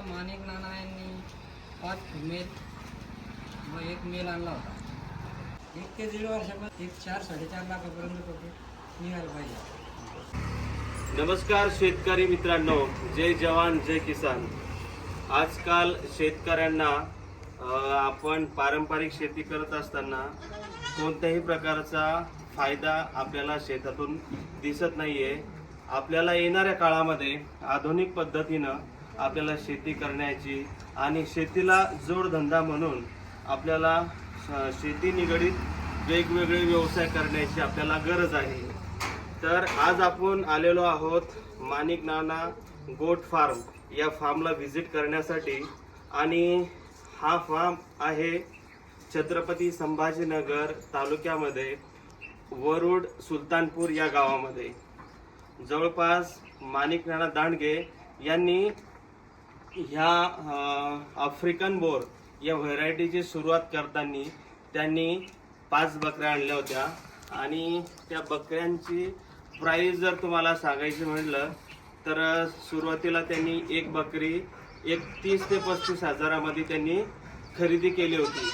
माणिक नाना यांनी 5 फिमेल व 1 मेल आणला होता. 1 ते 1.5 वर्षामध्ये 4-4.5 लाखापर्यंत प्रॉफिट निघायला पाहिजे. नमस्कार शेतकरी मित्रांनो, जय जवान जय किसान. आजकाल शेतकऱ्यांना आपण पारंपरिक शेती करत असताना कोणत्याही प्रकारचा फायदा आपल्याला शेतातून दिसत नाहीये. आपल्याला येणाऱ्या काळामध्ये आधुनिक पद्धतीनं आपल्याला शेती करण्याची आणि शेतीला जोडधंदा म्हणून आपल्याला शेती निगडीत वेगवेगळे व्यवसाय करण्याची आपल्याला गरज आहे. तर आज आपण आलेलो आहोत माणिक नाना गोट फार्म या फार्मला व्हिजिट करण्यासाठी. आणि हा फार्म आहे छत्रपती संभाजीनगर तालुक्यामध्ये वरुड सुलतानपूर या गावामध्ये. जवळपास माणिक नाना दांडगे यांनी ह्या आफ्रिकन बोर या व्हरायटीची सुरुवात करताना त्यांनी 5 बकऱ्या आणल्या होत्या. आणि त्या बकऱ्यांची प्राईस जर तुम्हाला सांगायची म्हटलं तर सुरुवातीला त्यांनी एक बकरी 30 ते 35 हजारामध्ये त्यांनी खरेदी केली होती.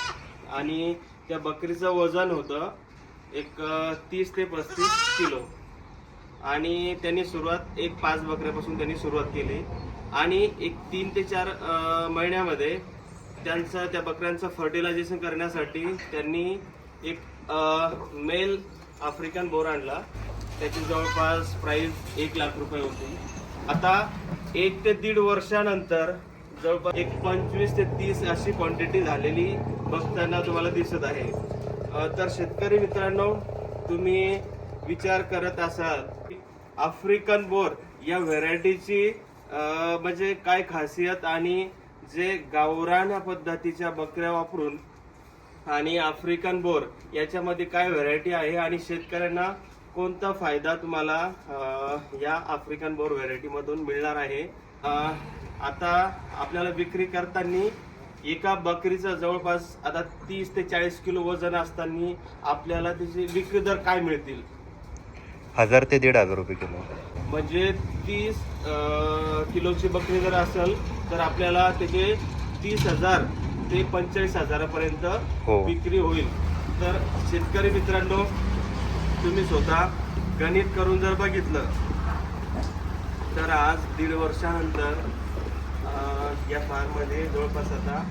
आणि त्या बकरीचं वजन होतं 30 ते 35 किलो. आणि त्यांनी 5 बकऱ्यापासून त्यांनी सुरुवात केली. आणि 3 ते 4 महिन्यामध्ये त्या बकऱ्यांचं फर्टिलायझेशन करण्यासाठी त्यांनी एक मेल आफ्रिकन बोर आणला. त्याची जवळपास प्राइस 1 लाख रुपये होती. आता 1 ते 1.5 वर्षानंतर जवळपास 25 ते 30 अशी क्वांटिटी झालेली बघताना तुम्हाला दिसत आहे. तर शेतकरी मित्रांनो, तुम्ही विचार करत असाल आफ्रिकन बोर या व्हरायटीची म्हणजे काय खासियत आणि जे गावरान पद्धतीच्या बकऱ्या वापरून आणि आफ्रिकन बोर याच्यामध्ये काय व्हरायटी आहे आणि शेतकऱ्यांना कोणता फायदा तुम्हाला या आफ्रिकन बोर व्हरायटी मधून मिळणार आहे. आता आपल्याला विक्री करताना एका बकरीचा जवळपास आता 30 ते 40 किलो वजन असताना आपल्याला त्याचे विक्री दर काय मिळतील? 1000 ते 1,500 रुपये किलो. म्हणजे 30 किलोची बकरी जर असेल तर आपल्याला त्याचे 30,000 ते 45,000पर्यंत विक्री होईल. तर शेतकरी मित्रांनो, तुम्ही स्वतः गणित करून जर बघितलं तर आज 1.5 वर्षानंतर या फार्ममध्ये जवळपास आता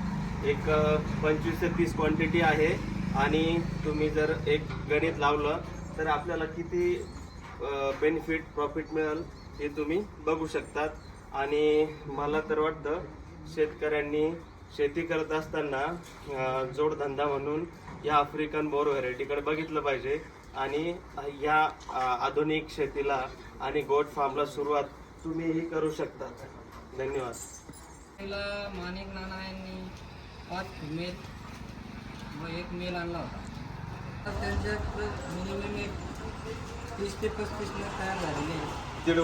25 ते 30 क्वांटिटी आहे. आणि तुम्ही जर एक गणित लावलं तर आपल्याला किती बेनिफिट प्रॉफिट मिळेल हे तुम्ही बघू शकतात. आणि मला तर वाटतं शेतकऱ्यांनी शेती करत असताना जोडधंदा म्हणून या आफ्रिकन बोर व्हरायटीकडे बघितलं पाहिजे. आणि या आधुनिक शेतीला आणि गोट फार्मला सुरुवात तुम्हीही करू शकता. धन्यवाद. माणिक नाना यांनी 5 फिमेल व 1 मेल आणला होता. तर त्यांच्याकडे मिनिमम 30 ते 35 लाख तयार झालेले आहे 1.5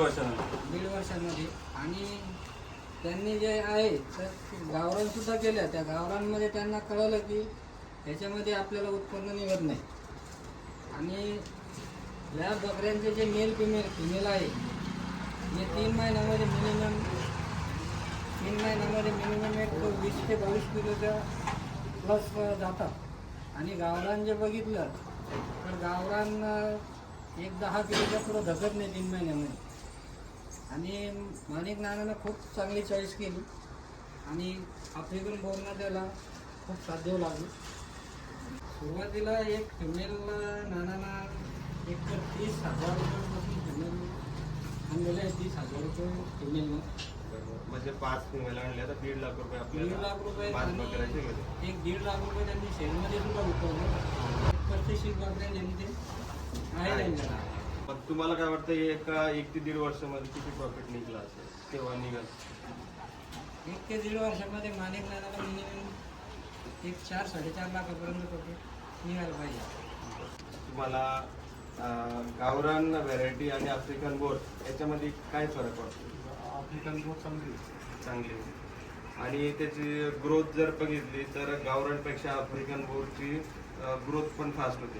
वर्षांमध्ये. आणि त्यांनी जे आहे तर गावरानसुद्धा केल्या. त्या गावरांमध्ये त्यांना कळलं की ह्याच्यामध्ये आपल्याला उत्पन्न निघत नाही. आणि या बकऱ्यांचे जे फिमेल आहे हे 3 महिन्यामध्ये मिनिमम एक 20 ते 22 किलोच्या प्लस जातात. आणि गावरान जे बघितलं तर गावरान एक 10 किलोच्या पुढं धकत नाही 3 महिन्यामध्ये. आणि माणिक नानानं खूप चांगली चॉईस केली आणि आफ्रिकन बोरनं त्याला खूप साथ देऊ लागली. सुरुवातीला एक फिमेल नानांना 30,000 रुपयापासून फिमेल आणलेलं आहे. 30,000 रुपये फिमेलनं. म्हणजे 5 फिमेल आणल्या तर 1.5 लाख रुपये आपल्याला 1.5 लाख रुपये. 5 बकऱ्याचे गेले. 1.5 लाख रुपये त्यांनी शेअरमध्ये सुद्धा उठवलं. प्रत्येक बकऱ्या त्यांनी ते आहे त्यांच्याला. पण तुम्हाला काय वाटतं 1 ते 1.5 वर्षामध्ये किती प्रॉफिट निघला असेल तेव्हा निघाल? 1 ते 1.5 वर्षामध्ये माणिक नानाला मिनिमम 4-4.5 लाखापर्यंत प्रॉफिट निघायला पाहिजे. तुम्हाला गावरान व्हरायटी आणि आफ्रिकन बोर याच्यामध्ये काय फरक वाटतो? आफ्रिकन बोर चांगली आणि त्याची ग्रोथ जर बघितली तर गावरानपेक्षा आफ्रिकन बोरची ग्रोथ पण फास्ट होते.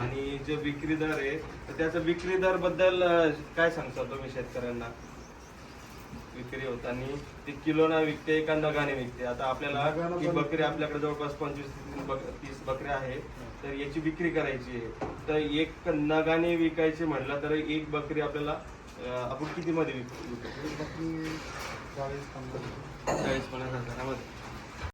आणि जे विक्री दर आहे तर त्याचा विक्री दर बद्दल काय सांगता तुम्ही शेतकऱ्यांना? विक्री होत आणि ती किलोना विकते का नगाने विकते. आता आपल्याला ही बकरी आपल्याकडे जवळपास 25-30 बकऱ्या आहे, तर याची विक्री करायची आहे. तर एक नगाने विकायची म्हटलं तर एक बकरी आपल्याला आपण कितीमध्ये विकतो? 40-50 40-50 हजारामध्ये.